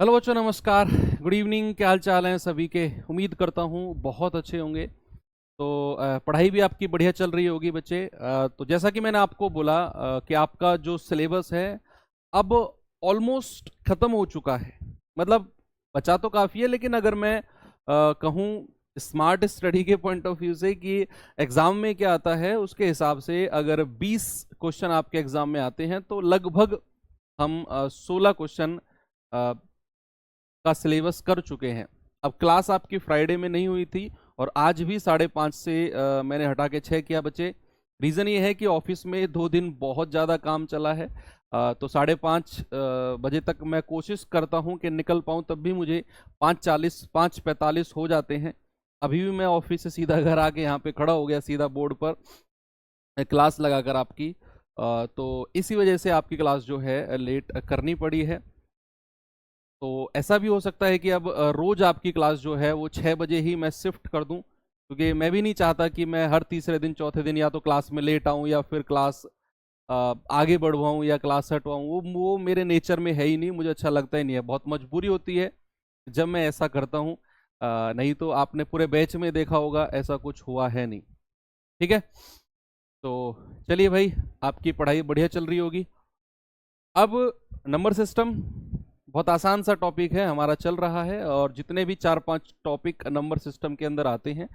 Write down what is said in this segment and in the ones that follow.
Hello बच्चों, नमस्कार। Good evening. क्या हाल चाल हैं सभी के? उम्मीद करता हूँ बहुत अच्छे होंगे। तो पढ़ाई भी आपकी बढ़िया चल रही होगी बच्चे। तो जैसा कि मैंने आपको बोला कि आपका जो सिलेबस है अब ऑलमोस्ट ख़त्म हो चुका है। मतलब बचा तो काफ़ी है, लेकिन अगर मैं कहूँ स्मार्ट स्टडी के पॉइंट ऑफ व्यू से कि एग्ज़ाम में क्या आता है उसके हिसाब से अगर 20 क्वेश्चन आपके एग्ज़ाम में आते हैं तो लगभग हम 16 क्वेश्चन का सिलेबस कर चुके हैं। अब क्लास आपकी फ्राइडे में नहीं हुई थी और आज भी 5:30 से मैंने हटा के 6 किया बच्चे। रीज़न ये है कि ऑफिस में 2 दिन बहुत ज़्यादा काम चला है। तो 5:30 बजे तक मैं कोशिश करता हूँ कि निकल पाऊँ, तब भी मुझे 5:40 5:45 हो जाते हैं। अभी भी मैं ऑफिस से सीधा घर आके यहाँ पे खड़ा हो गया सीधा बोर्ड पर क्लास लगाकर आपकी। तो इसी वजह से आपकी क्लास जो है लेट करनी पड़ी है। तो ऐसा भी हो सकता है कि अब रोज आपकी क्लास जो है वो 6 बजे ही मैं शिफ्ट कर दूं, क्योंकि मैं भी नहीं चाहता कि मैं हर तीसरे दिन चौथे दिन या तो क्लास में लेट आऊं या फिर क्लास आगे बढ़वाऊं या क्लास हटवाऊं। वो मेरे नेचर में है ही नहीं, मुझे अच्छा लगता ही नहीं है। बहुत मजबूरी होती है जब मैं ऐसा करता हूं। नहीं तो आपने पूरे बैच में देखा होगा ऐसा कुछ हुआ है नहीं। ठीक है, तो चलिए भाई, आपकी पढ़ाई बढ़िया चल रही होगी। अब नंबर सिस्टम बहुत आसान सा टॉपिक है हमारा चल रहा है, और जितने भी 4-5 टॉपिक नंबर सिस्टम के अंदर आते हैं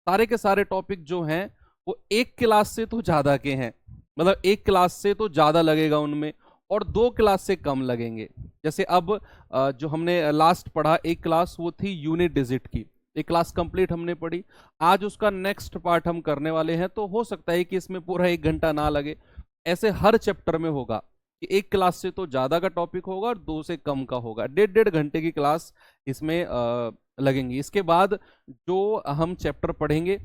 सारे के सारे टॉपिक जो हैं वो एक क्लास से तो ज़्यादा के हैं। मतलब एक क्लास से तो ज़्यादा लगेगा उनमें, और 2 क्लास से कम लगेंगे। जैसे अब जो हमने लास्ट पढ़ा एक क्लास, वो थी यूनिट डिजिट की। एक क्लास कंप्लीट हमने पढ़ी। आज उसका नेक्स्ट पार्ट हम करने वाले हैं, तो हो सकता है कि इसमें पूरा 1 घंटा ना लगे। ऐसे हर चैप्टर में होगा कि एक क्लास से तो ज्यादा का टॉपिक होगा और 2 से कम का होगा। 1.5-1.5 घंटे की क्लास इसमें लगेंगी। इसके बाद जो हम चैप्टर पढ़ेंगे,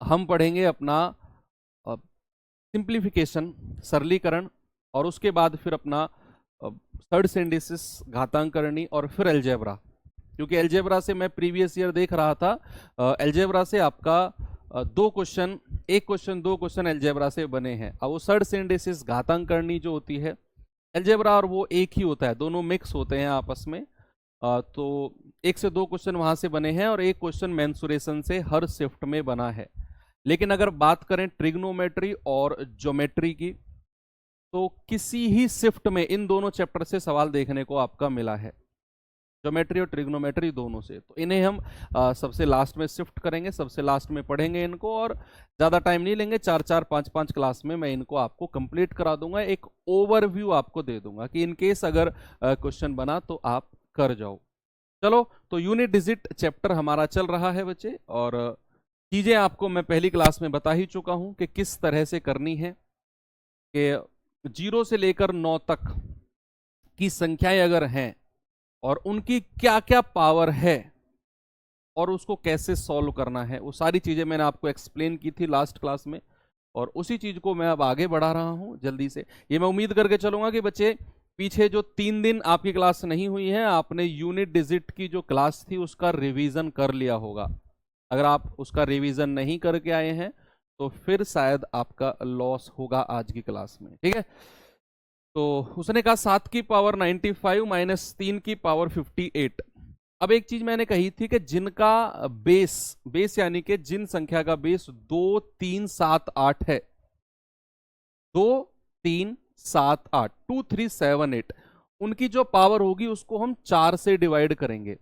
हम पढ़ेंगे अपना सिंप्लीफिकेशन, सरलीकरण, और उसके बाद फिर अपना थर्ड सिंडिसिस, घातांकरणी, और फिर एलजेब्रा। क्योंकि एलजेब्रा से मैं प्रीवियस ईयर देख रहा था, एलजेब्रा से आपका 2 क्वेश्चन, 1 क्वेश्चन 2 क्वेश्चन एलजेब्रा से बने हैं। अब वो थर्ड सिंडिसिस, घातांकरणी जो होती है, एलजेब्रा और वो एक ही होता है, दोनों मिक्स होते हैं आपस में। तो 1 से 2 क्वेश्चन वहां से बने हैं और 1 क्वेश्चन मेंसुरेशन से हर शिफ्ट में बना है। लेकिन अगर बात करें ट्रिग्नोमेट्री और ज्योमेट्री की, तो किसी ही शिफ्ट में इन दोनों चैप्टर से सवाल देखने को आपका मिला है, ज्योमेट्री और ट्रिग्नोमेट्री दोनों से। तो इन्हें हम सबसे लास्ट में शिफ्ट करेंगे, सबसे लास्ट में पढ़ेंगे इनको, और ज़्यादा टाइम नहीं लेंगे। 4-4 5-5 क्लास में मैं इनको आपको कंप्लीट करा दूंगा। एक ओवरव्यू आपको दे दूंगा कि इनकेस अगर क्वेश्चन बना तो आप कर जाओ। चलो, तो यूनिट डिजिट चैप्टर हमारा चल रहा है बच्चे, और चीज़ें आपको मैं पहली क्लास में बता ही चुका हूँ कि किस तरह से करनी है। कि 0 से लेकर 9 तक की संख्याएं अगर हैं और उनकी क्या क्या पावर है और उसको कैसे सॉल्व करना है, वो सारी चीज़ें मैंने आपको एक्सप्लेन की थी लास्ट क्लास में, और उसी चीज़ को मैं अब आगे बढ़ा रहा हूँ जल्दी से। ये मैं उम्मीद करके चलूंगा कि बच्चे पीछे जो 3 दिन आपकी क्लास नहीं हुई है, आपने यूनिट डिजिट की जो क्लास थी उसका रिवीजन कर लिया होगा। अगर आप उसका रिवीजन नहीं करके आए हैं तो फिर शायद आपका लॉस होगा आज की क्लास में। ठीक है, तो उसने कहा 7 की पावर 95 माइनस 3 की पावर 58। अब एक चीज मैंने कही थी कि जिनका बेस बेस यानी कि जिन संख्या का बेस 2 3 7 8 है, 2 3 7 8, 2 3 7 8, उनकी जो पावर होगी उसको हम 4 से डिवाइड करेंगे।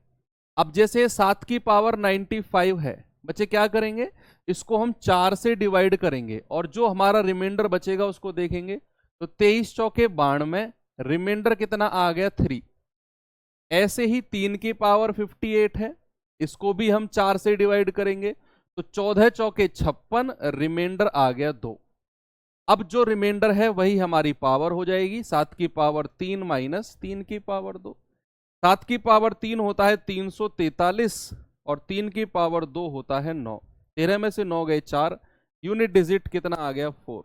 अब जैसे 7 की पावर 95 है, बच्चे क्या करेंगे, इसको हम 4 से डिवाइड करेंगे और जो हमारा रिमाइंडर बचेगा उसको देखेंगे। तो 23 चौके 92, रिमाइंडर कितना आ गया 3। ऐसे ही 3 की पावर 58 है, इसको भी हम 4 से डिवाइड करेंगे, तो 14 चौके 56, रिमाइंडर आ गया 2। अब जो रिमाइंडर है वही हमारी पावर हो जाएगी, 7 की पावर 3 माइनस 3 की पावर 2। 7 की पावर 3 होता है 343, और 3 की पावर 2 होता है 9। 13 में से 9 गए 4, यूनिट डिजिट कितना आ गया 4।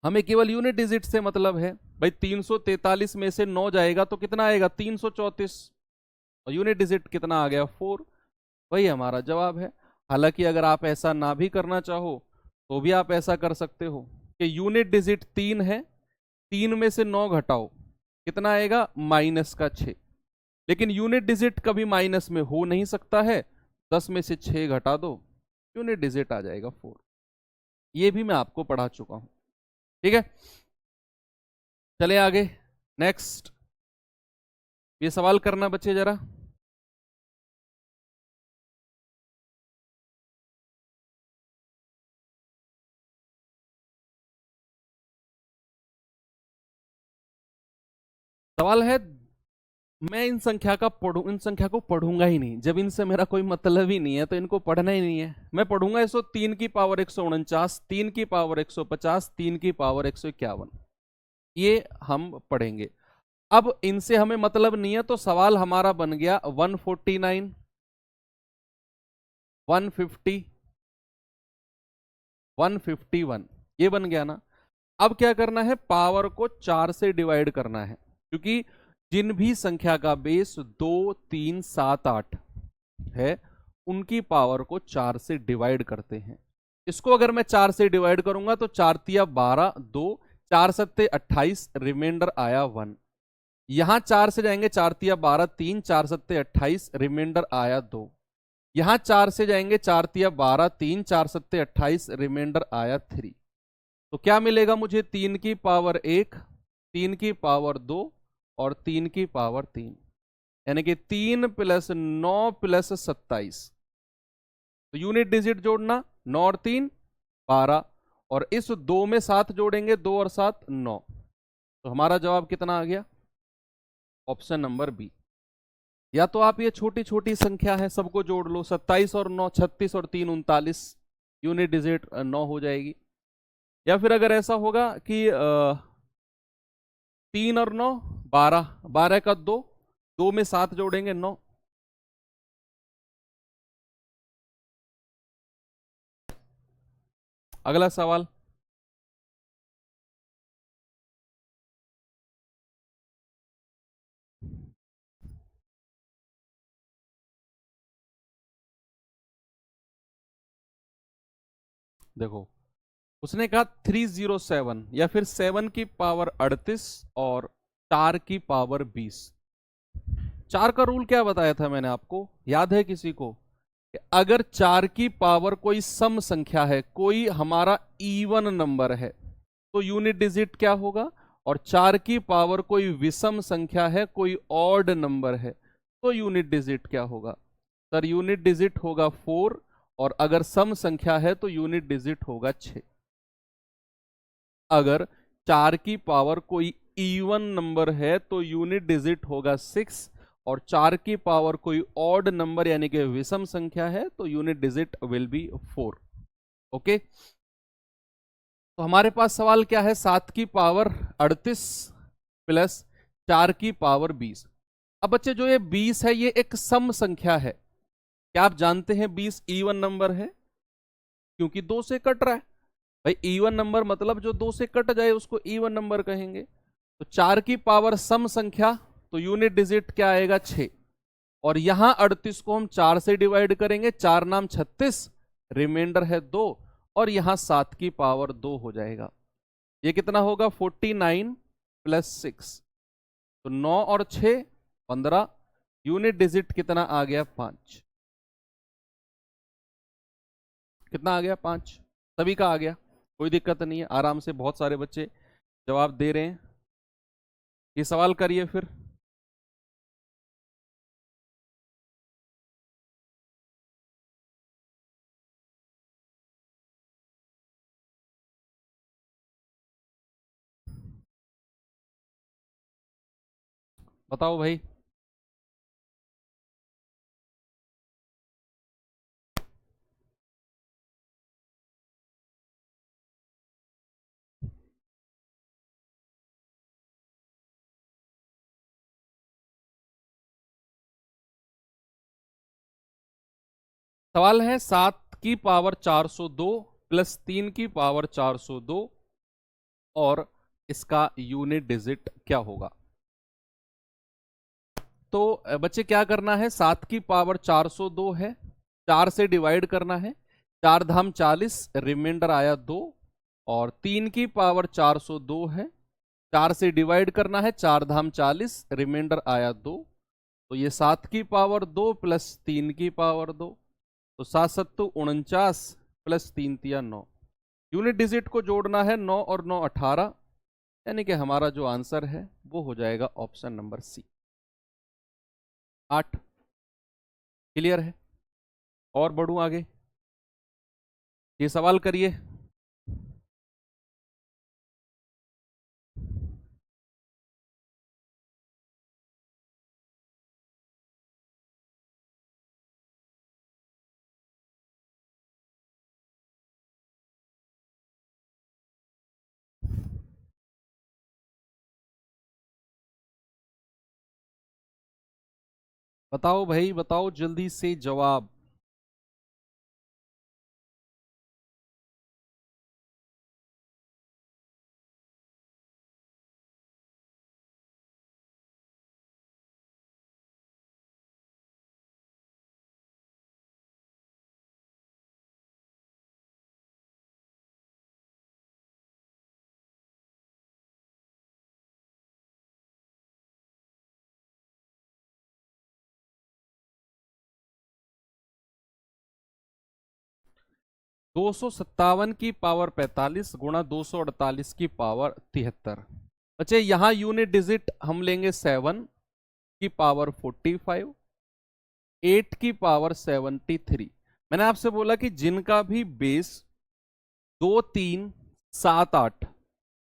हमें केवल यूनिट डिजिट से मतलब है भाई। 343 में से 9 जाएगा तो कितना आएगा 334, और यूनिट डिजिट कितना आ गया 4। वही हमारा जवाब है। हालांकि अगर आप ऐसा ना भी करना चाहो तो भी आप ऐसा कर सकते हो कि यूनिट डिजिट 3 है, 3 में से 9 घटाओ, कितना आएगा माइनस का 6। लेकिन यूनिट डिजिट कभी माइनस में हो नहीं सकता है, 10 में से 6 घटा दो, यूनिट डिजिट आ जाएगा 4। ये भी मैं आपको पढ़ा चुका हूं, ठीक है। चले आगे, नेक्स्ट। ये सवाल करना बच्चे जरा। सवाल है, मैं इन संख्या को पढ़ूंगा ही नहीं, जब इनसे मेरा कोई मतलब ही नहीं है तो इनको पढ़ना ही नहीं है। मैं पढ़ूंगा इसको 3 की पावर 149, 3 की पावर 150, 3 की पावर 151, ये हम पढ़ेंगे। अब इनसे हमें मतलब नहीं है, तो सवाल हमारा बन गया 149, 150, 151, ये बन गया ना। अब क्या करना है, पावर को 4 से डिवाइड करना है, क्योंकि जिन भी संख्या का बेस 2, 3, 7, 8 है, उनकी पावर को 4 से डिवाइड करते हैं। इसको अगर मैं 4 से डिवाइड करूंगा तो 4 तिया 12, 2, 4 सत्ते 28, रिमाइंडर आया 1। यहां 4 से जाएंगे, 4 तिया 12, 3, 4 सत्ते 28, रिमाइंडर आया 2। यहां 4 से जाएंगे, 4 तिया 12, 3, 4 सत्ते 28, रिमाइंडर आया 3। तो क्या मिलेगा मुझे, 3 की पावर 1, 3 की पावर 2 और 3 की पावर 3, यानी कि 3 + 9 + 27। तो यूनिट डिजिट जोड़ना, 9 और 3 12, और इस 2 में 7 जोड़ेंगे, 2 और 7 9। तो हमारा जवाब कितना आ गया, ऑप्शन नंबर बी। या तो आप ये छोटी छोटी संख्या है सबको जोड़ लो, 27 और 9 36 और 3 39, यूनिट डिजिट 9 हो जाएगी। या फिर अगर ऐसा होगा कि 3 और 9 12, 12 का 2, 2 में 7 जोड़ेंगे 9। अगला सवाल, देखो उसने कहा 307 या फिर 7 की पावर 38 और 4 की पावर 20। 4 का रूल क्या बताया था मैंने आपको, याद है किसी को? कि अगर 4 की पावर कोई सम संख्या है, कोई हमारा इवन नंबर है, तो यूनिट डिजिट क्या होगा, और 4 की पावर कोई विषम संख्या है, कोई ऑड नंबर है, तो यूनिट डिजिट क्या होगा? सर यूनिट डिजिट होगा 4, और अगर सम संख्या है तो यूनिट डिजिट होगा 6। अगर 4 की पावर कोई इवन नंबर है तो यूनिट डिजिट होगा 6, और 4 की पावर कोई ऑड नंबर यानी कि विषम संख्या है तो unit digit will be 4। Okay, तो हमारे पास सवाल क्या है, 7 की पावर 38 प्लस 4 की पावर 20। अब बच्चे जो ये 20 है, ये एक सम संख्या है। क्या आप जानते हैं 20 इवन नंबर है? क्योंकि 2 से कट रहा है भाई। इवन नंबर मतलब जो 2 से कट जाए उसको इवन नंबर कहेंगे। तो 4 की पावर सम संख्या, तो यूनिट डिजिट क्या आएगा 6। और यहां 38 को हम 4 से डिवाइड करेंगे, 4 नाम 36, रिमाइंडर है 2, और यहां 7 की पावर 2 हो जाएगा। ये कितना होगा, 49 + 6, तो 9 और 6 15, यूनिट डिजिट कितना आ गया 5। कितना आ गया 5, सभी का आ गया, कोई दिक्कत नहीं है, आराम से बहुत सारे बच्चे जवाब दे रहे हैं। ये सवाल करिए फिर। बताओ भाई। सवाल है 7 की पावर 402 प्लस 3 की पावर 402, और इसका यूनिट डिजिट क्या होगा? तो बच्चे क्या करना है, 7 की पावर 402 है, 4 से डिवाइड करना है, 4 धाम 40, रिमाइंडर आया 2, और 3 की पावर 402 है, 4 से डिवाइड करना है, 4 धाम 40, रिमाइंडर आया 2, तो ये 7 की पावर 2 प्लस 3 की पावर 2, तो 7 सत्तू 49 प्लस 3 तिया 9। यूनिट डिजिट को जोड़ना है, 9 और 9 18, यानी कि हमारा जो आंसर है वो हो जाएगा ऑप्शन नंबर सी 8। क्लियर है? और बढ़ूं आगे, ये सवाल करिए। बताओ भाई बताओ, जल्दी से जवाब। दो सौ सत्तावन की पावर 45 गुणा 248 की पावर 73। बच्चे यहां यूनिट डिजिट हम लेंगे 7 की पावर 45, 8 की पावर 73। मैंने आपसे बोला कि जिनका भी बेस 2 3 7 8,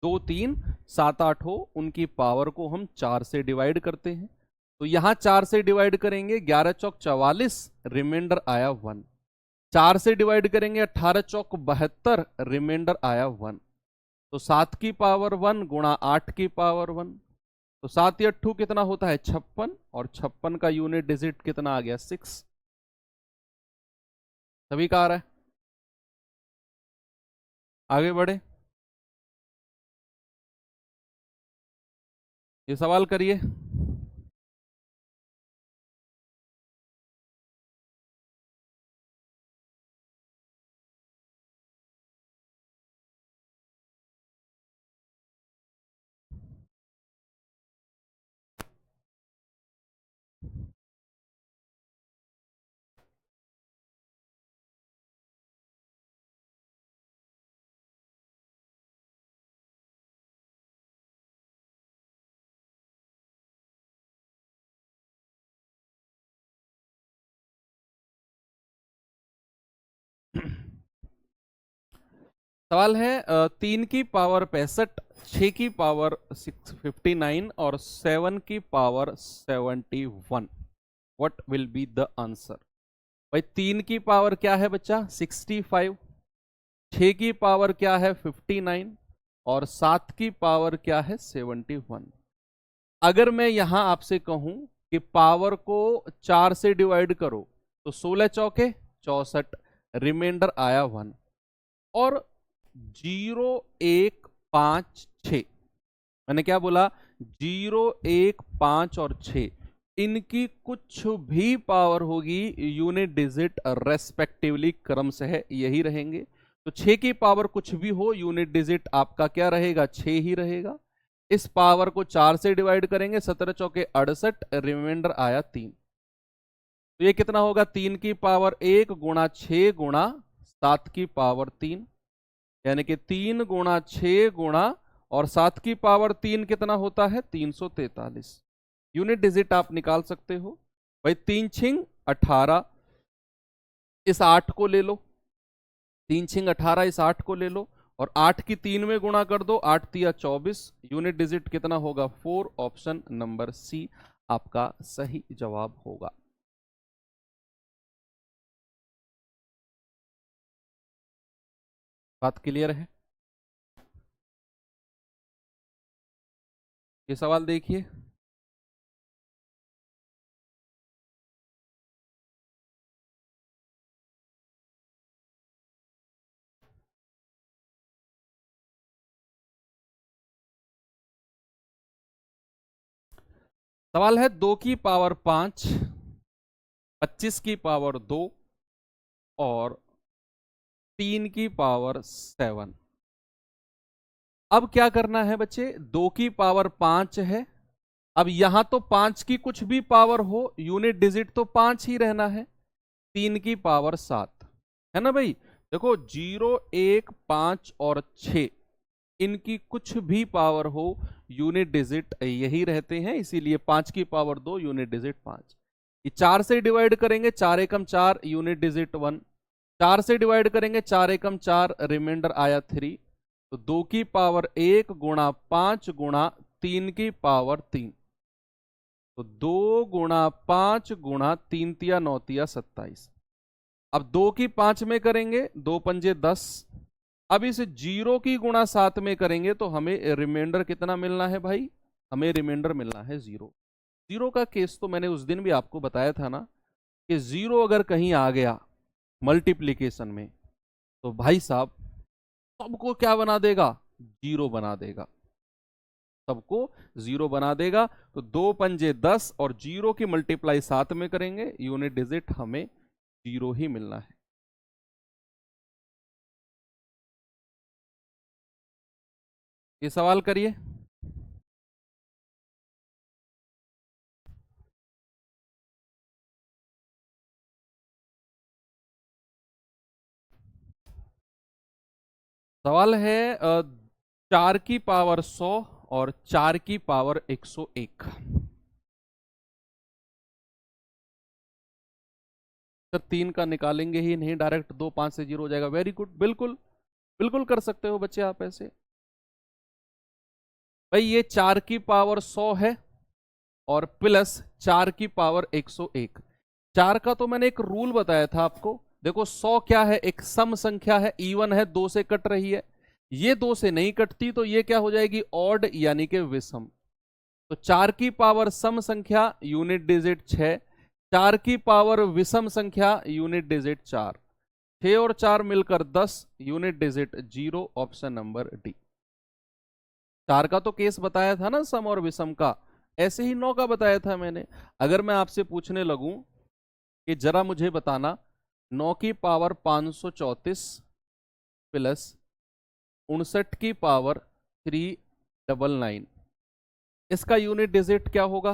2 3 7 8 हो, उनकी पावर को हम 4 से डिवाइड करते हैं। तो यहां 4 से डिवाइड करेंगे, 11 चौक 44, रिमाइंडर आया 1। 4 से डिवाइड करेंगे, 18 चौक 72, रिमाइंडर आया 1। तो 7 की पावर 1 गुणा 8 की पावर 1, तो 7 या 8 कितना होता है 56, और 56 का यूनिट डिजिट कितना आ गया 6। सभी का आ रहा है? आगे बढ़े, ये सवाल करिए। सवाल है 3 की पावर 65, 6 की पावर 659 और 7 की power 71। What will be the answer? भाई 3 की पावर क्या है बच्चा 65, 6 की पावर क्या है 59, और 7 की पावर क्या है 71। अगर मैं यहां आपसे कहूं कि पावर को 4 से डिवाइड करो, तो 16 चौके 64, रिमाइंडर आया 1, और 0 1 5 6, मैंने क्या बोला 0 1 5 और 6, इनकी कुछ भी पावर होगी, यूनिट डिजिट रेस्पेक्टिवली क्रम से है यही रहेंगे। तो 6 की पावर कुछ भी हो, यूनिट डिजिट आपका क्या रहेगा 6 ही रहेगा। इस पावर को 4 से डिवाइड करेंगे, 17 चौके 68, रिमाइंडर आया 3। तो ये कितना होगा 3 की पावर 1 गुणा 6 गुणा 7 की पावर 3, यानी कि 3 गुणा 6 गुणा और 7 की पावर 3 कितना होता है 343। यूनिट डिजिट आप निकाल सकते हो भाई, 3 छिंग 18, इस 8 को ले लो, 3 छिंग 18, इस 8 को ले लो, और 8 की 3 में गुणा कर दो, 8 तिया 24, यूनिट डिजिट कितना होगा 4। ऑप्शन नंबर सी आपका सही जवाब होगा। बात क्लियर है? ये सवाल देखिए। सवाल है 2 की पावर 5, 25 की पावर 2 और 3 की पावर 7। अब क्या करना है बच्चे, 2 की पावर 5 है। अब यहां तो 5 की कुछ भी पावर हो, यूनिट डिजिट तो 5 ही रहना है। 3 की पावर 7 है ना भाई। देखो 0, 1, 5 और 6, इनकी कुछ भी पावर हो, यूनिट डिजिट यही रहते हैं, इसीलिए 5 की पावर 2 यूनिट डिजिट 5। ये 4 से डिवाइड करेंगे, 4 एकम 4 यूनिट डिजिट 1। 4 से डिवाइड करेंगे, 4 एकम 4 रिमाइंडर आया 3। तो 2 की पावर 1 गुणा 5 गुणा 3 की पावर 3। तो 2 गुणा 5 गुणा 3 तिया 9 तिया 27। अब 2 की 5 में करेंगे, 2 पंजे 10। अब इसे 0 की गुणा 7 में करेंगे तो हमें रिमाइंडर कितना मिलना है भाई, हमें रिमाइंडर मिलना है 0। 0 का केस तो मैंने उस दिन भी आपको बताया था ना, कि 0 अगर कहीं आ गया मल्टीप्लीकेशन में, तो भाई साहब सबको क्या बना देगा, 0 बना देगा, सबको 0 बना देगा। तो 2 पंजे 10 और 0 की मल्टीप्लाई 7 में करेंगे, यूनिट डिजिट हमें 0 ही मिलना है। ये सवाल करिए। सवाल है 4 की पावर 100 और 4 की पावर 101। सर 3 का निकालेंगे ही नहीं, डायरेक्ट 2 5 से 0 हो जाएगा। वेरी गुड, बिल्कुल बिल्कुल कर सकते हो बच्चे आप ऐसे। भाई ये 4 की पावर 100 है और प्लस 4 की पावर 101। 4 का तो मैंने एक रूल बताया था आपको। देखो 100 क्या है, एक सम संख्या है, इवन है, 2 से कट रही है। ये 2 से नहीं कटती तो ये क्या हो जाएगी, ऑड यानी कि विषम। तो 4 की पावर सम संख्या यूनिट डिजिट 6, 4 की पावर विषम संख्या यूनिट डिजिट 4। 6 और 4 मिलकर 10, unit digit 0, option number D. 4 का तो केस बताया था ना सम और विषम का, ऐसे ही 9 का बताया था मैंने। अगर मैं आपसे पूछने लगूं कि जरा मुझे बताना 9 की पावर 534 प्लस 59 की पावर 399, इसका यूनिट डिजिट क्या होगा,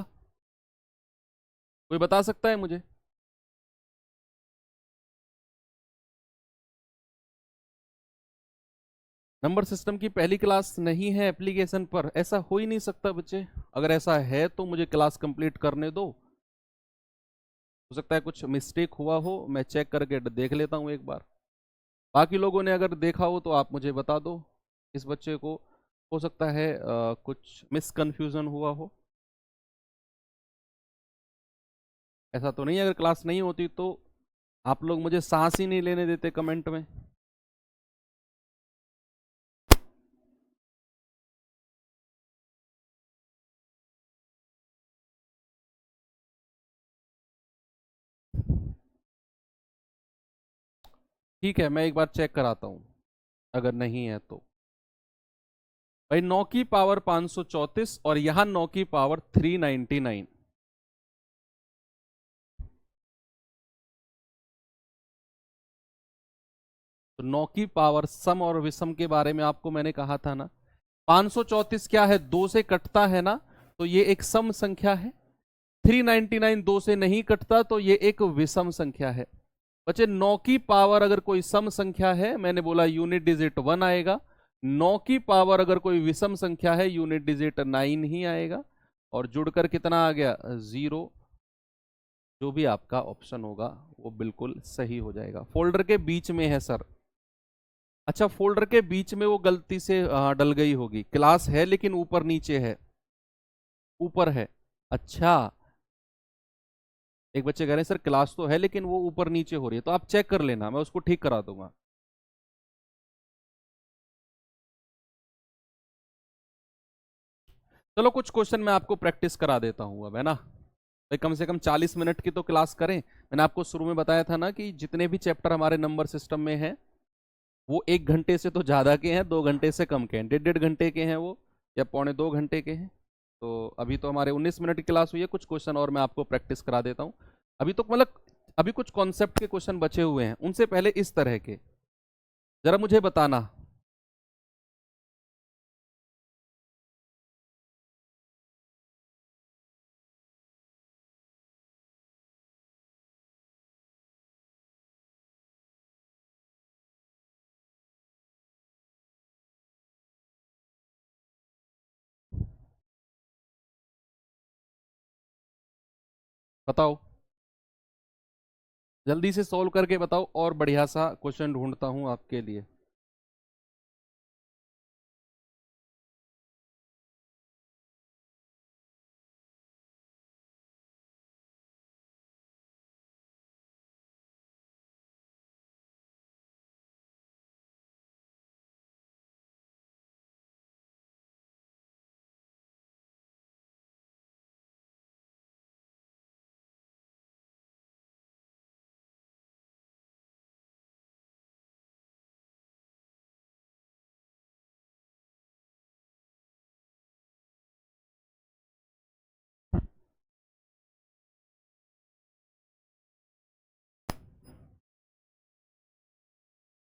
कोई बता सकता है मुझे। नंबर सिस्टम की पहली क्लास नहीं है एप्लीकेशन पर, ऐसा हो ही नहीं सकता बच्चे। अगर ऐसा है तो मुझे क्लास कंप्लीट करने दो। हो सकता है कुछ मिस्टेक हुआ हो, मैं चेक करके देख लेता हूँ एक बार। बाकी लोगों ने अगर देखा हो तो आप मुझे बता दो। इस बच्चे को हो सकता है कुछ मिसकंफ्यूजन हुआ हो। ऐसा तो नहीं है, अगर क्लास नहीं होती तो आप लोग मुझे सांस ही नहीं लेने देते कमेंट में। ठीक है, मैं एक बार चेक कराता हूँ अगर नहीं है तो। भाई 9 की पावर 534 और यहां 9 की पावर 399। तो 9 की पावर सम और विषम के बारे में आपको मैंने कहा था ना। 534 क्या है, 2 से कटता है ना, तो ये एक सम संख्या है। 399 2 से नहीं कटता तो ये एक विषम संख्या है। बच्चे 9 की पावर अगर कोई सम संख्या है, मैंने बोला यूनिट डिजिट 1 आएगा। 9 की पावर अगर कोई विषम संख्या है, यूनिट डिजिट 9 ही आएगा। और जुड़कर कितना आ गया, 0। जो भी आपका ऑप्शन होगा वो बिल्कुल सही हो जाएगा। फोल्डर के बीच में है सर। अच्छा, फोल्डर के बीच में वो गलती से डल गई होगी, क्लास है लेकिन ऊपर नीचे है, ऊपर है। अच्छा, एक बच्चे कह रहे हैं सर क्लास तो है लेकिन वो ऊपर नीचे हो रही है, तो आप चेक कर लेना, मैं उसको ठीक करा दूंगा। चलो कुछ क्वेश्चन मैं आपको प्रैक्टिस करा देता हूँ अब, है ना। भाई कम से कम 40 मिनट की तो क्लास करें। मैंने आपको शुरू में बताया था ना कि जितने भी चैप्टर हमारे नंबर सिस्टम में हैं वो 1 घंटे से तो ज़्यादा के हैं, 2 घंटे से कम के हैं, 1.5 घंटे के हैं वो, या 1.25 घंटे के हैं। तो अभी तो हमारे 19 मिनट की क्लास हुई है, कुछ क्वेश्चन और मैं आपको प्रैक्टिस करा देता हूँ। अभी तो मतलब अभी कुछ कॉन्सेप्ट के क्वेश्चन बचे हुए हैं, उनसे पहले इस तरह के जरा मुझे बताना। बताओ, जल्दी से सॉल्व करके बताओ, और बढ़िया सा क्वेश्चन ढूंढता हूं आपके लिए।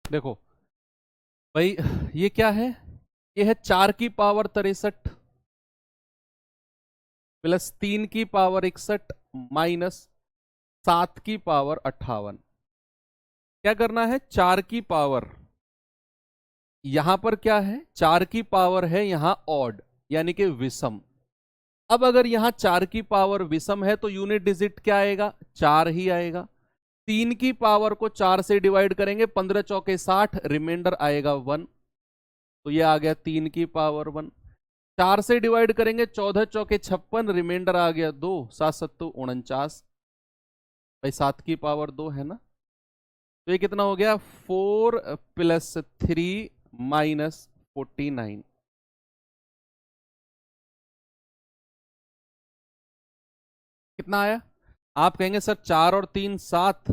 देखो भाई, ये क्या है? ये है 4 की पावर 63 प्लस 3 की पावर 61 माइनस 7 की पावर 58। क्या करना है? 4 की पावर, यहां पर क्या है? 4 की पावर है यहां ऑड, यानी कि विषम। अब अगर यहां 4 की पावर विषम है तो यूनिट डिजिट क्या आएगा? 4 ही आएगा। 3 की पावर को 4 से डिवाइड करेंगे, 15 चौके 60, रिमाइंडर आएगा 1, तो ये आ गया 3 की पावर 1। 4 से डिवाइड करेंगे, 14 चौके 56, रिमाइंडर आ गया 2, 7 सत्तू 49। भाई 7 की पावर 2 है ना, तो ये कितना हो गया? 4 + 3 - 49। कितना आया? आप कहेंगे सर 4 और 3 7,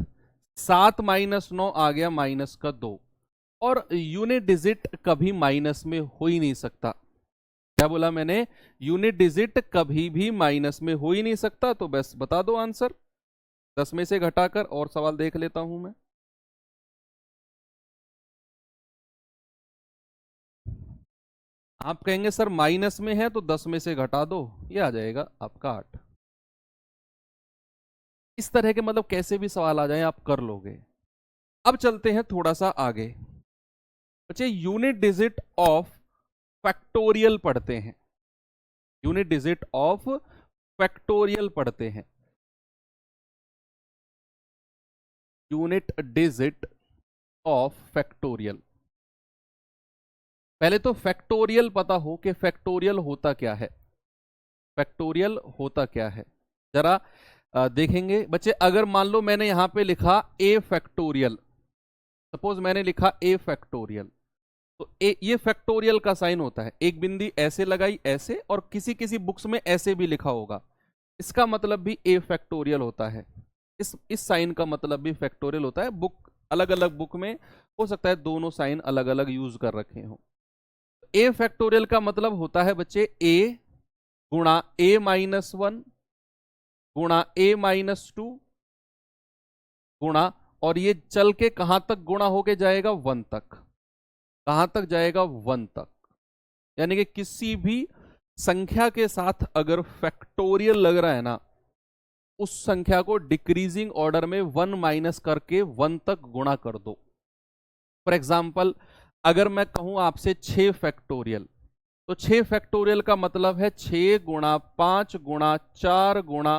7 - 9 आ गया -2। और यूनिट डिजिट कभी माइनस में हो ही नहीं सकता। क्या बोला मैंने? यूनिट डिजिट कभी भी माइनस में हो ही नहीं सकता। तो बस बता दो आंसर 10 में से घटाकर, और सवाल देख लेता हूं मैं। आप कहेंगे सर माइनस में है तो 10 में से घटा दो, ये आ जाएगा आपका 8। इस तरह के मतलब कैसे भी सवाल आ जाए आप कर लोगे। अब चलते हैं थोड़ा सा आगे। बच्चे यूनिट डिजिट ऑफ फैक्टोरियल पढ़ते हैं। यूनिट डिजिट ऑफ फैक्टोरियल पढ़ते हैं। Unit digit of factorial. पहले तो फैक्टोरियल पता हो कि फैक्टोरियल होता क्या है। फैक्टोरियल होता क्या है जरा देखेंगे बच्चे। अगर मान लो मैंने यहां पे लिखा ए फैक्टोरियल, सपोज मैंने लिखा ए फैक्टोरियल, तो ये फैक्टोरियल का साइन होता है। एक बिंदी ऐसे लगाई ऐसे, और किसी किसी बुक्स में ऐसे भी लिखा होगा, इसका मतलब भी ए फैक्टोरियल होता है। इस साइन का मतलब भी फैक्टोरियल होता है। बुक अलग अलग बुक में हो सकता है दोनों साइन अलग अलग यूज कर रखे हो। ए फैक्टोरियल का मतलब होता है बच्चे ए गुणा A-1 गुणा A-2 गुणा, और ये चल के कहां तक गुणा होके जाएगा? 1 तक। कहां तक जाएगा? 1 तक। यानी कि किसी भी संख्या के साथ अगर फैक्टोरियल लग रहा है ना, उस संख्या को डिक्रीजिंग ऑर्डर में 1 माइनस करके 1 तक गुणा कर दो। फॉर एग्जाम्पल, अगर मैं कहूं आपसे 6 फैक्टोरियल, तो 6 फैक्टोरियल का मतलब है 6 गुणा 5 गुणा 4 गुणा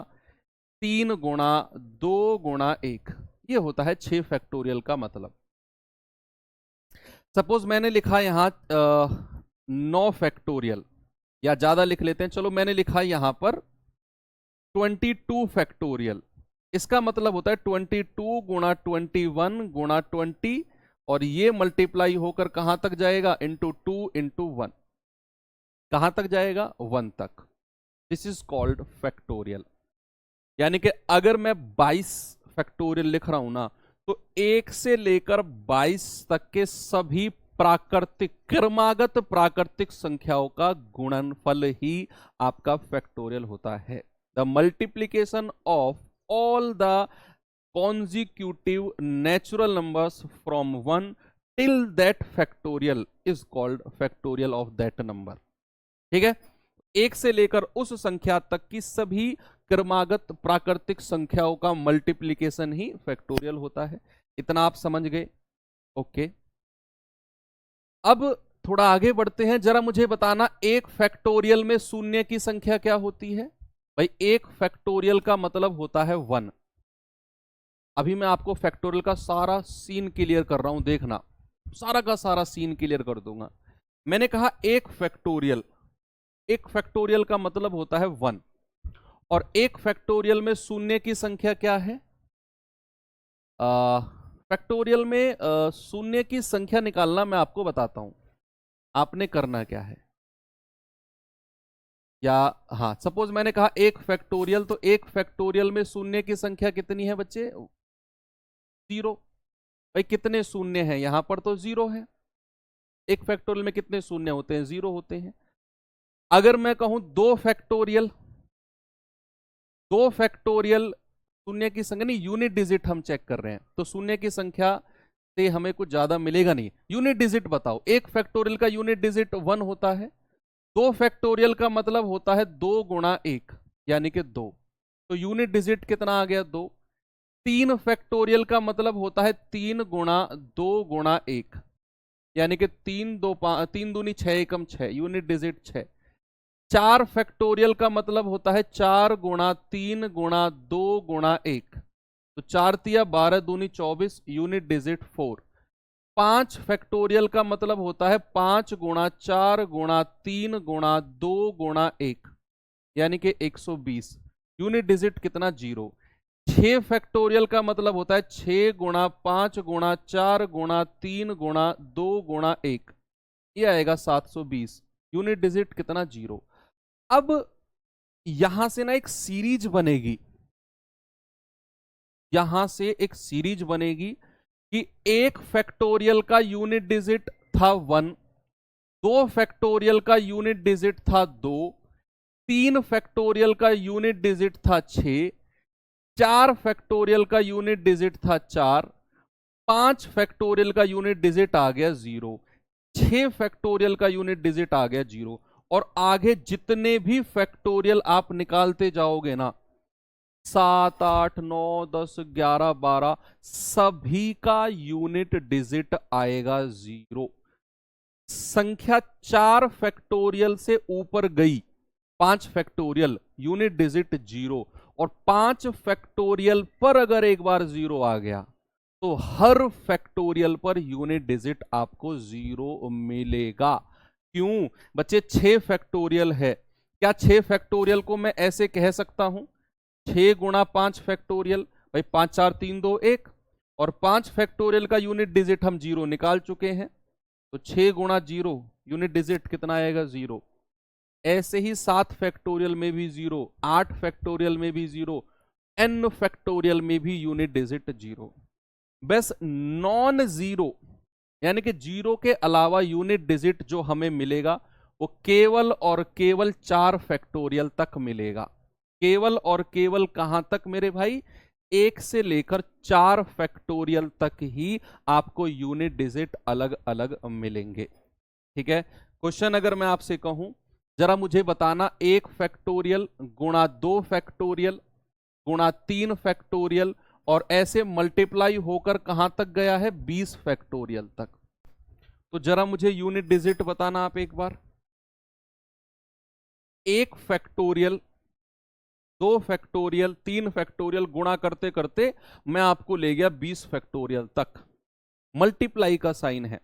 3 गुणा 2 गुणा 1। ये होता है 6 फैक्टोरियल का मतलब। सपोज मैंने लिखा यहां 9 फैक्टोरियल, या ज्यादा लिख लेते हैं, चलो मैंने लिखा यहां पर 22 फैक्टोरियल। इसका मतलब होता है 22 गुणा 21 गुणा 20, और ये मल्टीप्लाई होकर कहां तक जाएगा? Into 2 into 1। कहां तक जाएगा? 1 तक। This is called factorial. यानी कि अगर मैं 22 फैक्टोरियल लिख रहा हूं ना, तो 1 से लेकर 22 तक के सभी प्राकृतिक क्रमागत प्राकृतिक संख्याओं का गुणनफल ही आपका फैक्टोरियल होता है। The multiplication of all the consecutive natural numbers from 1 till that factorial is called factorial of that number। ठीक है, 1 से लेकर उस संख्या तक की सभी क्रमागत प्राकृतिक संख्याओं का मल्टीप्लीकेशन ही फैक्टोरियल होता है। इतना आप समझ गए? ओके। अब थोड़ा आगे बढ़ते हैं। जरा मुझे बताना, एक फैक्टोरियल में शून्य की संख्या क्या होती है? भाई एक फैक्टोरियल का मतलब होता है 1। अभी मैं आपको फैक्टोरियल का सारा सीन क्लियर कर रहा हूं, देखना सारा का सारा सीन क्लियर कर दूंगा। मैंने कहा एक फैक्टोरियल, एक फैक्टोरियल का मतलब होता है 1, और एक फैक्टोरियल में शून्य की संख्या क्या है? फैक्टोरियल में शून्य की संख्या निकालना मैं आपको बताता हूं, आपने करना क्या है। या हाँ, सपोज मैंने कहा एक फैक्टोरियल, तो एक फैक्टोरियल में शून्य की संख्या कितनी है बच्चे? 0। भाई कितने शून्य हैं? यहां पर तो 0 है। एक फैक्टोरियल में कितने शून्य होते हैं? 0 होते हैं। अगर मैं कहूं दो फैक्टोरियल, दो फैक्टोरियल, शून्य की संख्या नहीं, यूनिट डिजिट हम चेक कर रहे हैं, तो शून्य की संख्या से हमें कुछ ज्यादा मिलेगा नहीं। यूनिट डिजिट बताओ, एक फैक्टोरियल का यूनिट डिजिट 1 होता है, दो फैक्टोरियल का मतलब होता है 2 गुणा 1 यानी कि 2, तो यूनिट डिजिट कितना आ गया? 2। तीन फैक्टोरियल का मतलब होता है 3 गुणा 2 गुणा 1 यानी कि 3 दूनी 6 एकम 6, यूनिट डिजिट 6। चार फैक्टोरियल का मतलब होता है 4 गुणा 3 गुणा 2 गुणा 1, तो 4 तिया 12 दूनी 24, यूनिट डिजिट 4। पांच फैक्टोरियल का मतलब होता है 5 गुणा 4 गुणा 3 गुणा 2 गुणा 1 यानी कि 120, यूनिट डिजिट कितना? 0। 6 फैक्टोरियल का मतलब होता है 6 गुणा 5 गुणा 4 गुणा 3 गुणा 2 गुणा 1, ये आएगा 720, यूनिट डिजिट कितना? 0। अब यहां से ना एक सीरीज बनेगी, यहां से एक सीरीज बनेगी कि एक फैक्टोरियल का यूनिट डिजिट था 1, दो फैक्टोरियल का यूनिट डिजिट था 2, तीन फैक्टोरियल का यूनिट डिजिट था 6, चार फैक्टोरियल का यूनिट डिजिट था 4, पांच फैक्टोरियल का यूनिट डिजिट आ गया 0, 6 फैक्टोरियल का यूनिट डिजिट आ गया 0, और आगे जितने भी फैक्टोरियल आप निकालते जाओगे ना, 7 8 9 10 11 12, सभी का यूनिट डिजिट आएगा 0। संख्या 4 फैक्टोरियल से ऊपर गई, 5 फैक्टोरियल, यूनिट डिजिट 0, और 5 फैक्टोरियल पर अगर एक बार 0 आ गया तो हर फैक्टोरियल पर यूनिट डिजिट आपको 0 मिलेगा। क्यों बच्चे? 6 फैक्टोरियल है, क्या 6 फैक्टोरियल को मैं ऐसे कह सकता हूं 6 गुणा 5 फैक्टोरियल? भाई 5 4 3 2 1, और 5 फैक्टोरियल का यूनिट डिजिट हम 0 निकाल चुके हैं, तो 6 गुणा 0, यूनिट डिजिट कितना आएगा? 0। ऐसे ही 7 फैक्टोरियल में भी 0, 8 फैक्टोरियल में भी 0, n फैक्टोरियल में भी यूनिट डिजिट 0। बस नॉन जीरो यानी कि 0 के अलावा यूनिट डिजिट जो हमें मिलेगा वो केवल और केवल 4 फैक्टोरियल तक मिलेगा। केवल और केवल कहां तक मेरे भाई? 1 से लेकर 4 फैक्टोरियल तक ही आपको यूनिट डिजिट अलग अलग मिलेंगे। ठीक है, क्वेश्चन अगर मैं आपसे कहूं जरा मुझे बताना, 1 फैक्टोरियल गुणा 2 फैक्टोरियल गुणा 3 फैक्टोरियल और ऐसे मल्टीप्लाई होकर कहां तक गया है? 20 फैक्टोरियल तक। तो जरा मुझे यूनिट डिजिट बताना आप एक बार। 1 फैक्टोरियल, 2 फैक्टोरियल, 3 फैक्टोरियल गुणा करते करते मैं आपको ले गया 20 फैक्टोरियल तक, मल्टीप्लाई का साइन है।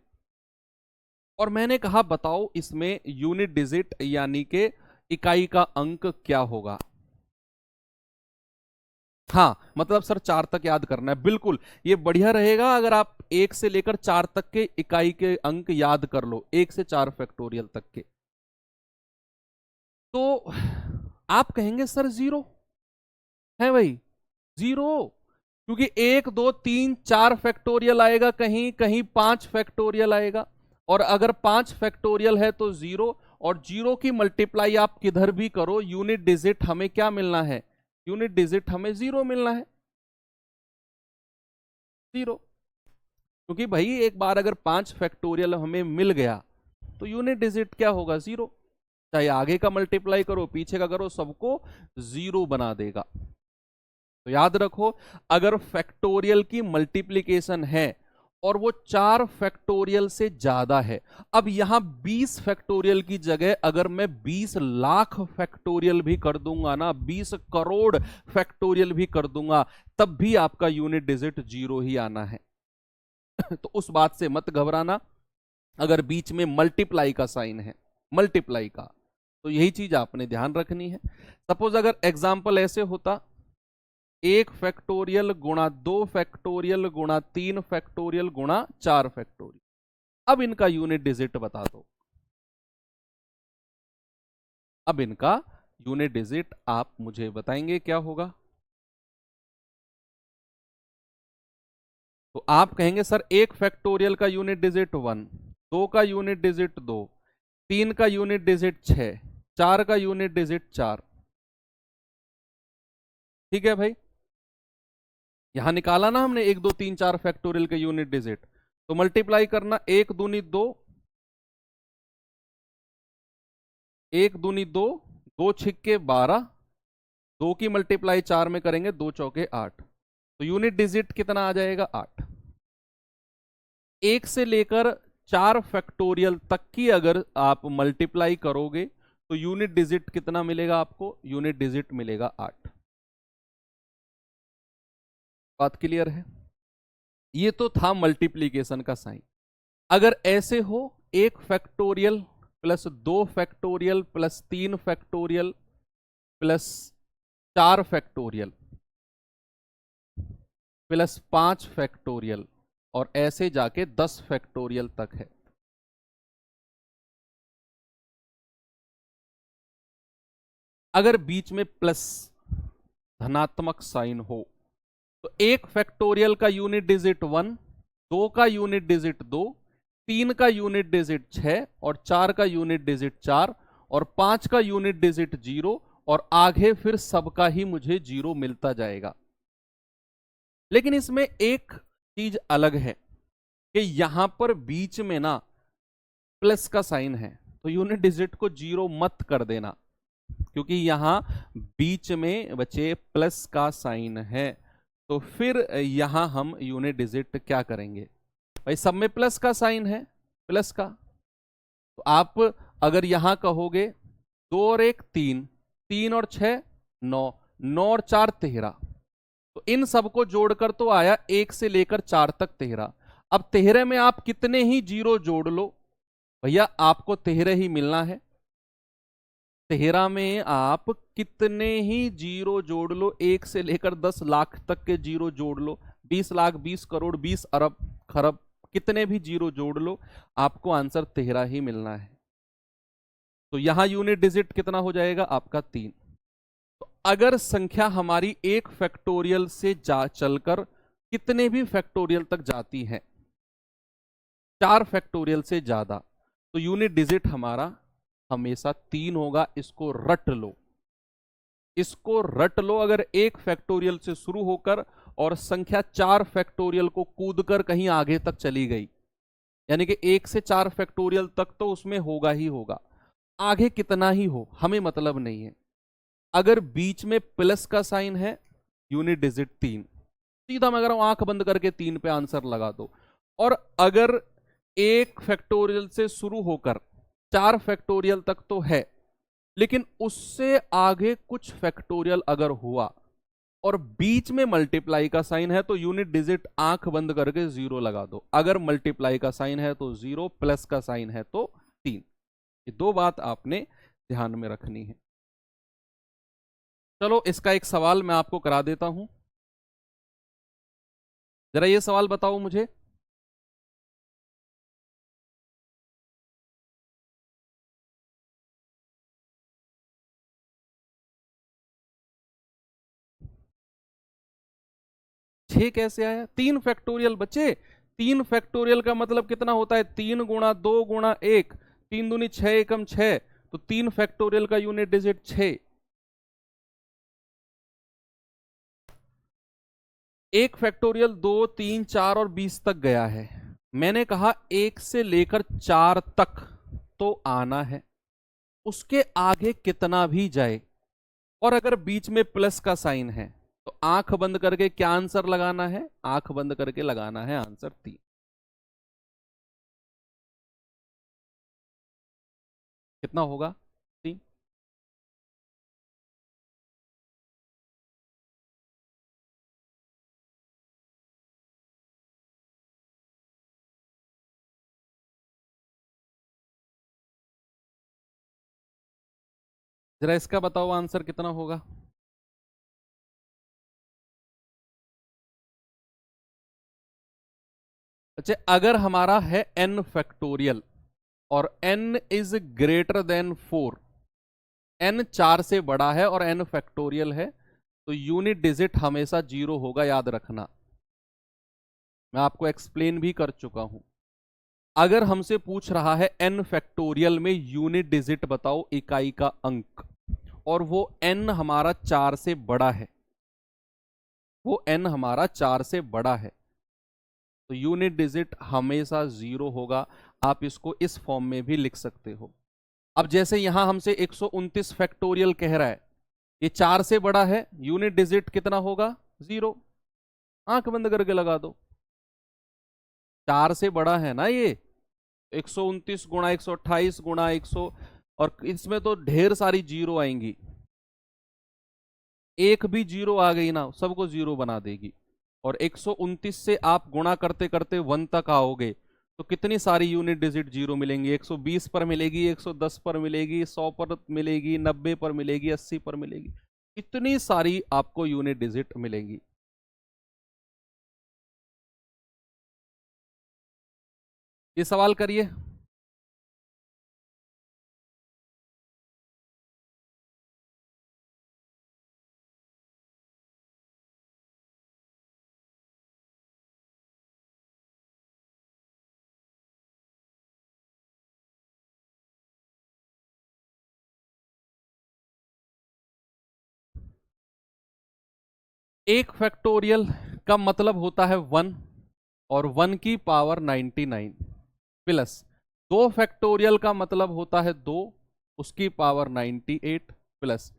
और मैंने कहा बताओ इसमें यूनिट डिजिट यानी के इकाई का अंक क्या होगा? हाँ मतलब सर 4 तक याद करना है, बिल्कुल ये बढ़िया रहेगा अगर आप 1 से लेकर 4 तक के इकाई के अंक याद कर लो, 1 से 4 फैक्टोरियल तक के। तो आप कहेंगे सर 0 है भाई, 0, क्योंकि 1 2 3 4 फैक्टोरियल आएगा, कहीं कहीं 5 फैक्टोरियल आएगा, और अगर 5 फैक्टोरियल है तो 0, और 0 की मल्टीप्लाई आप किधर भी करो यूनिट डिजिट हमें क्या मिलना है? यूनिट डिजिट हमें 0 मिलना है, 0। क्योंकि भाई एक बार अगर 5 फैक्टोरियल हमें मिल गया तो यूनिट डिजिट क्या होगा? 0। चाहे आगे का मल्टीप्लाई करो पीछे का करो सबको 0 बना देगा। तो याद रखो, अगर फैक्टोरियल की मल्टीप्लीकेशन है और वो 4 फैक्टोरियल से ज्यादा है। अब यहां 20 फैक्टोरियल की जगह अगर मैं 20 लाख फैक्टोरियल भी कर दूंगा ना, 20 करोड़ फैक्टोरियल भी कर दूंगा, तब भी आपका यूनिट डिजिट 0 ही आना है। तो उस बात से मत घबराना अगर बीच में मल्टीप्लाई का साइन है, मल्टीप्लाई का, तो यही चीज आपने ध्यान रखनी है। सपोज अगर एग्जाम्पल ऐसे होता 1 फैक्टोरियल गुणा 2 फैक्टोरियल गुणा 3 फैक्टोरियल गुणा 4 फैक्टोरियल, अब इनका यूनिट डिजिट बता दो। अब इनका यूनिट डिजिट आप मुझे बताएंगे क्या होगा। तो आप कहेंगे सर 1 फैक्टोरियल का यूनिट डिजिट 1, 2 का यूनिट डिजिट 2, 3 का यूनिट डिजिट 6, 4 का यूनिट डिजिट 4। ठीक है भाई, यहां निकाला ना हमने 1 2 3 4 फैक्टोरियल के यूनिट डिजिट, तो मल्टीप्लाई करना 1 दूनी 2, 1 दूनी 2, 2 छिक्के 12, 2 की मल्टीप्लाई 4 में करेंगे 2 चौके 8, तो यूनिट डिजिट कितना आ जाएगा 8। 1 से लेकर 4 फैक्टोरियल तक की अगर आप मल्टीप्लाई करोगे तो यूनिट डिजिट कितना मिलेगा आपको, यूनिट डिजिट मिलेगा 8। बात क्लियर है। ये तो था मल्टीप्लीकेशन का साइन। अगर ऐसे हो 1 factorial plus 2 factorial plus 3 factorial plus 4 factorial plus 5 factorial और ऐसे जाके 10 फैक्टोरियल तक है। अगर बीच में प्लस धनात्मक साइन हो तो 1 फैक्टोरियल का यूनिट डिजिट 1, 2 का यूनिट डिजिट 2, 3 का यूनिट डिजिट 6 और 4 का यूनिट डिजिट 4 और 5 का यूनिट डिजिट 0 और आगे फिर सबका ही मुझे 0 मिलता जाएगा। लेकिन इसमें एक चीज अलग है कि यहां पर बीच में ना प्लस का साइन है, तो यूनिट डिजिट को 0 मत कर देना, क्योंकि यहां बीच में बचे प्लस का साइन है। तो फिर यहां हम यूनिट डिजिट क्या करेंगे भाई, सब में प्लस का साइन है, प्लस का, तो आप अगर यहां कहोगे 2 और 1 3, 3 और 6 9, 9 और 4 13, तो इन सबको जोड़कर तो आया 1 से लेकर 4 तक 13। अब 13 में आप कितने ही 0 जोड़ लो भैया, आपको 13 ही मिलना है। 13 में आप कितने ही 0 जोड़ लो, 1 से लेकर 10 लाख तक के 0 जोड़ लो, 20 लाख 20 करोड़ 20 अरब खरब, कितने भी 0 जोड़ लो, आपको आंसर 13 ही मिलना है। तो यहां यूनिट डिजिट कितना हो जाएगा आपका 3। तो अगर संख्या हमारी 1 फैक्टोरियल से चलकर कितने भी फैक्टोरियल तक जाती है, 4 फैक्टोरियल से ज्यादा, तो यूनिट डिजिट हमारा हमेशा 3 होगा। इसको रट लो, इसको रट लो। अगर 1 फैक्टोरियल से शुरू होकर और संख्या 4 फैक्टोरियल को कूदकर कहीं आगे तक चली गई, यानी कि 1 से 4 फैक्टोरियल तक तो उसमें होगा ही होगा, आगे कितना ही हो हमें मतलब नहीं है। अगर बीच में प्लस का साइन है, यूनिट डिजिट 3, सीधा मैं अगर आंख बंद करके 3 पे आंसर लगा दो। और अगर 1 फैक्टोरियल से शुरू होकर 4 फैक्टोरियल तक तो है, लेकिन उससे आगे कुछ फैक्टोरियल अगर हुआ और बीच में मल्टीप्लाई का साइन है, तो यूनिट डिजिट आंख बंद करके 0 लगा दो। अगर मल्टीप्लाई का साइन है तो 0, प्लस का साइन है तो 3। ये 2 बात आपने ध्यान में रखनी है। चलो इसका एक सवाल मैं आपको करा देता हूं, जरा ये सवाल बताओ मुझे। छह कैसे आया? 3 फैक्टोरियल बच्चे, 3 फैक्टोरियल का मतलब कितना होता है, 3 गुणा 2 गुणा 1, 3 दूनी 6 एकम 6, तो 3 फैक्टोरियल का यूनिट डिजिट 6। 1 फैक्टोरियल 2 3 4 और 20 तक गया है। मैंने कहा 1 से लेकर 4 तक तो आना है, उसके आगे कितना भी जाए, और अगर बीच में प्लस का साइन है तो आंख बंद करके क्या आंसर लगाना है, आंख बंद करके लगाना है आंसर 3। कितना होगा 3। जरा इसका बताओ आंसर कितना होगा। अच्छा, अगर हमारा है n फैक्टोरियल और n is greater than 4, n 4 से बड़ा है और n फैक्टोरियल है, तो यूनिट डिजिट हमेशा 0 होगा, याद रखना। मैं आपको एक्सप्लेन भी कर चुका हूं। अगर हमसे पूछ रहा है n फैक्टोरियल में यूनिट डिजिट बताओ, इकाई का अंक, और वो n हमारा 4 से बड़ा है, वो n हमारा 4 से बड़ा है, तो यूनिट डिजिट हमेशा 0 होगा। आप इसको इस फॉर्म में भी लिख सकते हो। अब जैसे यहां हमसे 129 फैक्टोरियल कह रहा है, ये 4 से बड़ा है, यूनिट डिजिट कितना होगा 0। आंख बंद करके लगा दो, 4 से बड़ा है ना ये, 129 गुणा 128 गुणा 100, और इसमें तो ढेर सारी जीरो आएंगी, एक भी जीरो आ गई ना सबको जीरो बना देगी। और 129 से आप गुणा करते करते 1 तक आओगे, तो कितनी सारी यूनिट डिजिट जीरो मिलेंगी। 120 पर मिलेगी, 110 पर मिलेगी, 100 पर मिलेगी, 90 पर मिलेगी, 80 पर मिलेगी, इतनी सारी आपको यूनिट डिजिट मिलेंगी। ये सवाल करिए। एक फैक्टोरियल का मतलब होता है 1 और 1 की पावर 99 प्लस 2 फैक्टोरियल का मतलब होता है 2, उसकी पावर 98 प्लस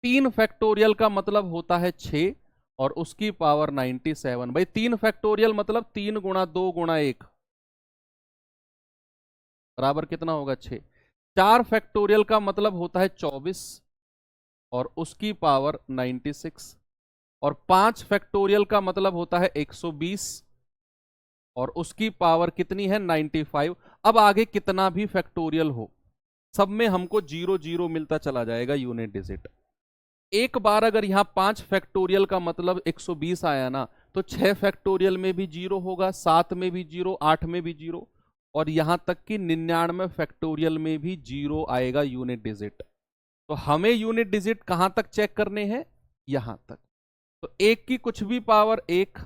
3 फैक्टोरियल का मतलब होता है 6 और उसकी पावर 97। भाई 3 फैक्टोरियल मतलब 3 गुणा 2 गुणा 1 बराबर कितना होगा 6। 4 फैक्टोरियल का मतलब होता है 24 और उसकी पावर 96, और 5 फैक्टोरियल का मतलब होता है 120 और उसकी पावर कितनी है 95। अब आगे कितना भी फैक्टोरियल हो, सब में हमको 0 0 मिलता चला जाएगा यूनिट डिजिट। एक बार अगर यहां 5 फैक्टोरियल का मतलब 120 आया ना, तो 6 फैक्टोरियल में भी 0 होगा, 7 में भी 0, 8 में भी 0, और यहां तक कि 99 फैक्टोरियल में भी 0 आएगा यूनिट डिजिट। तो हमें यूनिट डिजिट कहां तक चेक करने हैं, यहां तक। तो एक की कुछ भी पावर 1,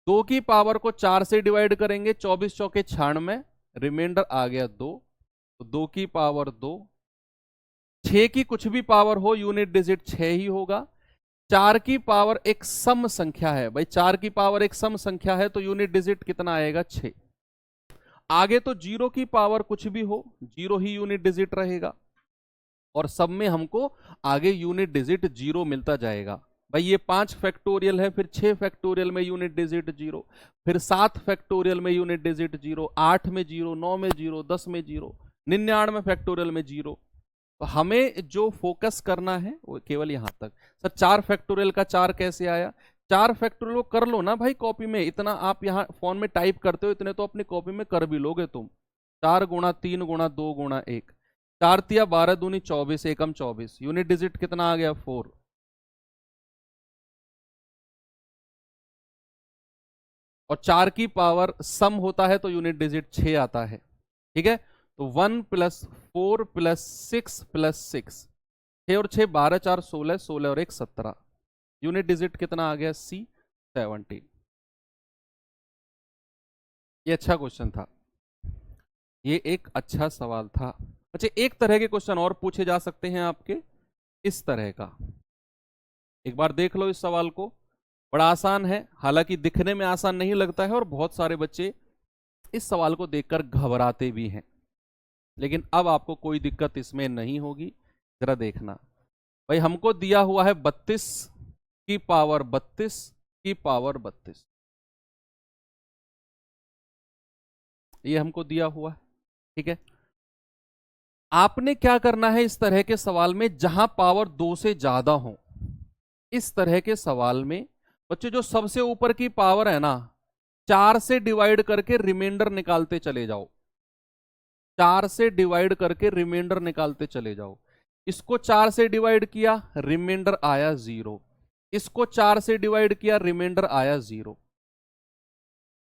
2 की पावर को 4 से डिवाइड करेंगे, 24 चौके 96, रिमाइंडर आ गया 2, तो 2 की पावर 2। 6 की कुछ भी पावर हो, यूनिट डिजिट 6 ही होगा। 4 की पावर एक सम संख्या है, भाई 4 की पावर एक सम संख्या है, तो यूनिट डिजिट कितना आएगा 6। आगे तो 0 की पावर कुछ भी हो, 0 ही यूनिट डिजिट रहेगा, और सब में हमको आगे यूनिट डिजिट 0 मिलता जाएगा। भाई ये 5 फैक्टोरियल है, फिर 6 फैक्टोरियल में यूनिट डिजिट 0, फिर 7 फैक्टोरियल में यूनिट डिजिट 0, 8 में 0, 9 में 0, 10 में 0, 99 फैक्टोरियल में 0। तो हमें जो फोकस करना है वो केवल यहां तक। सर 4 फैक्टोरियल का 4 कैसे आया, 4 फैक्टोरियल को कर लो ना भाई कॉपी में, इतना आप यहाँ फोन में टाइप करते हो, इतने तो अपनी कॉपी में कर भी लोगे तुम। 4 गुणा 3 गुणा 2 गुणा 1, 4 तिया 12 दूनी 24, एकम 24, यूनिट डिजिट कितना आ गया 4। और 4 की पावर सम होता है तो यूनिट डिजिट 6 आता है, ठीक है। तो 1 प्लस 4 प्लस 6 प्लस 6, 6 और 6 12, 4 16, 16 और 1 17, यूनिट डिजिट कितना आ गया C 17। ये अच्छा क्वेश्चन था, ये एक अच्छा सवाल था। अच्छा एक तरह के क्वेश्चन और पूछे जा सकते हैं आपके, इस तरह का, एक बार देख लो इस सवाल को, बड़ा आसान है, हालांकि दिखने में आसान नहीं लगता है और बहुत सारे बच्चे इस सवाल को देखकर घबराते भी हैं, लेकिन अब आपको कोई दिक्कत इसमें नहीं होगी। जरा देखना, भाई हमको दिया हुआ है 32 की पावर 32 की पावर 32, ये हमको दिया हुआ है, ठीक है। आपने क्या करना है इस तरह के सवाल में, जहां पावर 2 से ज्यादा हो, इस तरह के सवाल में बच्चे जो सबसे ऊपर की पावर है ना, 4 से डिवाइड करके रिमाइंडर निकालते चले जाओ। 4 से डिवाइड करके रिमाइंडर निकालते चले जाओ। इसको 4 से डिवाइड किया, रिमाइंडर आया 0। इसको 4 से डिवाइड किया, रिमाइंडर आया 0।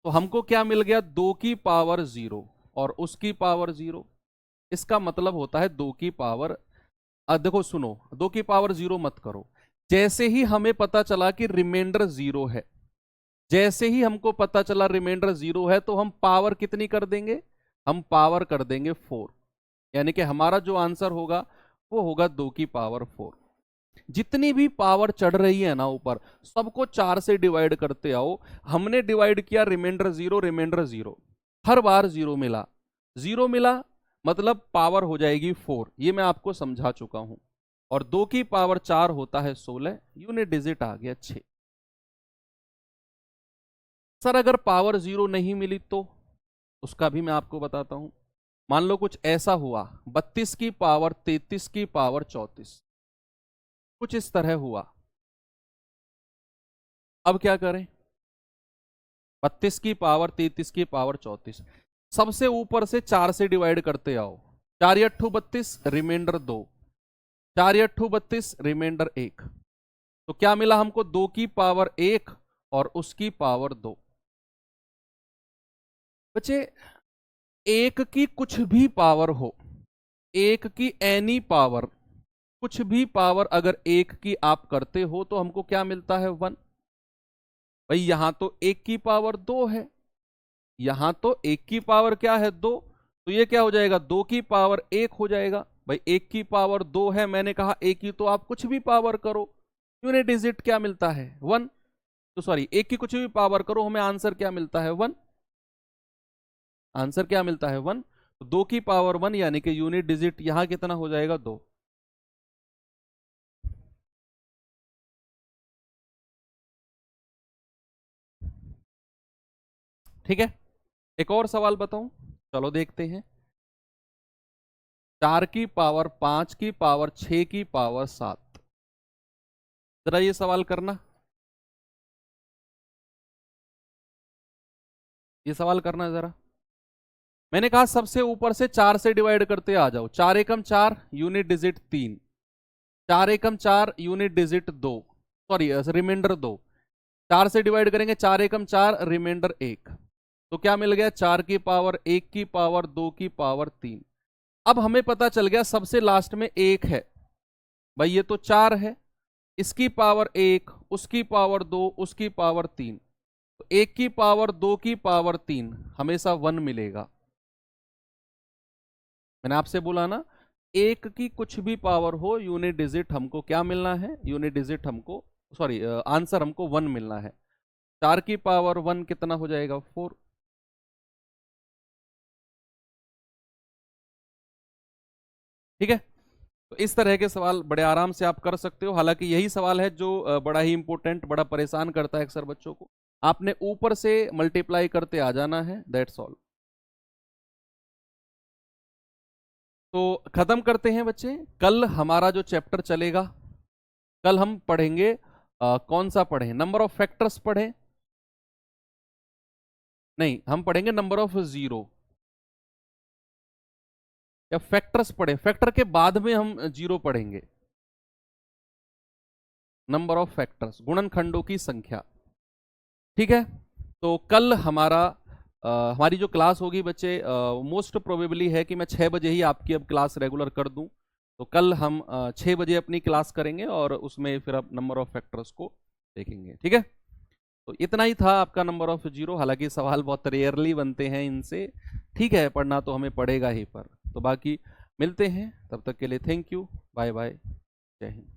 तो हमको क्या मिल गया, 2 की पावर 0 और उसकी पावर 0। इसका मतलब होता है 2 की पावर, देखो सुनो, 2 की पावर 0 मत करो। जैसे ही हमें पता चला कि रिमाइंडर 0 है, जैसे ही हमको पता चला रिमाइंडर 0 है, तो हम पावर कितनी कर देंगे, हम पावर कर देंगे 4। यानी कि हमारा जो आंसर होगा वो होगा 2 की पावर 4। जितनी भी पावर चढ़ रही है ना ऊपर, सबको 4 से डिवाइड करते आओ। हमने डिवाइड किया, रिमाइंडर 0, रिमाइंडर 0, हर बार 0 मिला। 0 मिला मतलब पावर हो जाएगी 4, ये मैं आपको समझा चुका हूं। और 2 की पावर 4 होता है 16, यूनिट डिजिट आ गया 6। सर अगर पावर 0 नहीं मिली तो उसका भी मैं आपको बताता हूं। मान लो कुछ ऐसा हुआ, 32 की पावर 33 की पावर 34, कुछ इस तरह हुआ। अब क्या करें, 32 की पावर 33 की पावर 34, सबसे ऊपर से 4 से डिवाइड करते आओ। 4 या 32, रिमाइंडर 2, 4 या 32, रिमाइंडर 1। तो क्या मिला हमको, 2 की पावर 1 और उसकी पावर 2। बच्चे एक की कुछ भी पावर हो, एक की एनी पावर, कुछ भी पावर अगर एक की आप करते हो तो हमको क्या मिलता है, 1। भाई यहां तो 1 की पावर 2 है, यहां तो 1 की पावर क्या है, 2। तो ये क्या हो जाएगा, 2 की पावर 1 हो जाएगा। भाई 1 की पावर 2 है, मैंने कहा 1 की तो आप कुछ भी पावर करो, यूनिट डिजिट क्या मिलता है, 1। तो सॉरी, 1 की कुछ भी पावर करो, हमें आंसर क्या मिलता है, 1। आंसर क्या मिलता है, 1। तो 2 की पावर 1 यानी कि यूनिट डिजिट यहां कितना हो जाएगा, 2। ठीक है, एक और सवाल बताऊं, चलो देखते हैं। 4 की पावर 5 की पावर 6 की पावर 7, जरा ये सवाल करना, ये सवाल करना जरा। मैंने कहा सबसे ऊपर से 4 से डिवाइड करते आ जाओ। 4 एकम 4, यूनिट डिजिट 3, 4 एकम 4, यूनिट डिजिट 2, सॉरी रिमाइंडर 2। 4 से डिवाइड करेंगे, 4 एकम 4, रिमाइंडर 1। तो क्या मिल गया, 4 की पावर 1 की पावर 2 की पावर 3। अब हमें पता चल गया सबसे लास्ट में 1 है। भाई ये तो 4 है, इसकी पावर 1, उसकी पावर 2, उसकी पावर 3। तो 1 की पावर 2 की पावर 3 हमेशा 1 मिलेगा। मैंने आपसे बोला ना, 1 की कुछ भी पावर हो, यूनिट डिजिट हमको क्या मिलना है, यूनिट डिजिट हमको, सॉरी आंसर हमको 1 मिलना है। 4 की पावर 1 कितना हो जाएगा, 4। ठीक है, तो इस तरह के सवाल बड़े आराम से आप कर सकते हो। हालांकि यही सवाल है जो बड़ा ही इंपॉर्टेंट, बड़ा परेशान करता है अक्सर बच्चों को। आपने ऊपर से मल्टीप्लाई करते आ जाना है, दैट्स ऑल। तो खत्म करते हैं बच्चे, कल हमारा जो चैप्टर चलेगा, कल हम पढ़ेंगे कौन सा पढ़ें, नंबर ऑफ फैक्टर्स पढ़ें, नहीं हम पढ़ेंगे नंबर ऑफ जीरो, या फैक्टर्स पढ़े, फैक्टर के बाद में हम जीरो पढ़ेंगे। नंबर ऑफ फैक्टर्स, गुणनखंडों की संख्या। ठीक है, तो कल हमारी जो क्लास होगी बच्चे, मोस्ट प्रोबेबली है कि मैं 6 बजे ही आपकी अब क्लास रेगुलर कर दूं। तो कल हम 6 बजे अपनी क्लास करेंगे और उसमें फिर अब नंबर ऑफ फैक्टर्स को देखेंगे। ठीक है, तो इतना ही था आपका नंबर ऑफ जीरो। हालांकि सवाल बहुत रेयरली बनते हैं इनसे, ठीक है, पढ़ना तो हमें पड़ेगा ही, पर तो बाकी मिलते हैं, तब तक के लिए थैंक यू, बाय बाय, जय हिंद।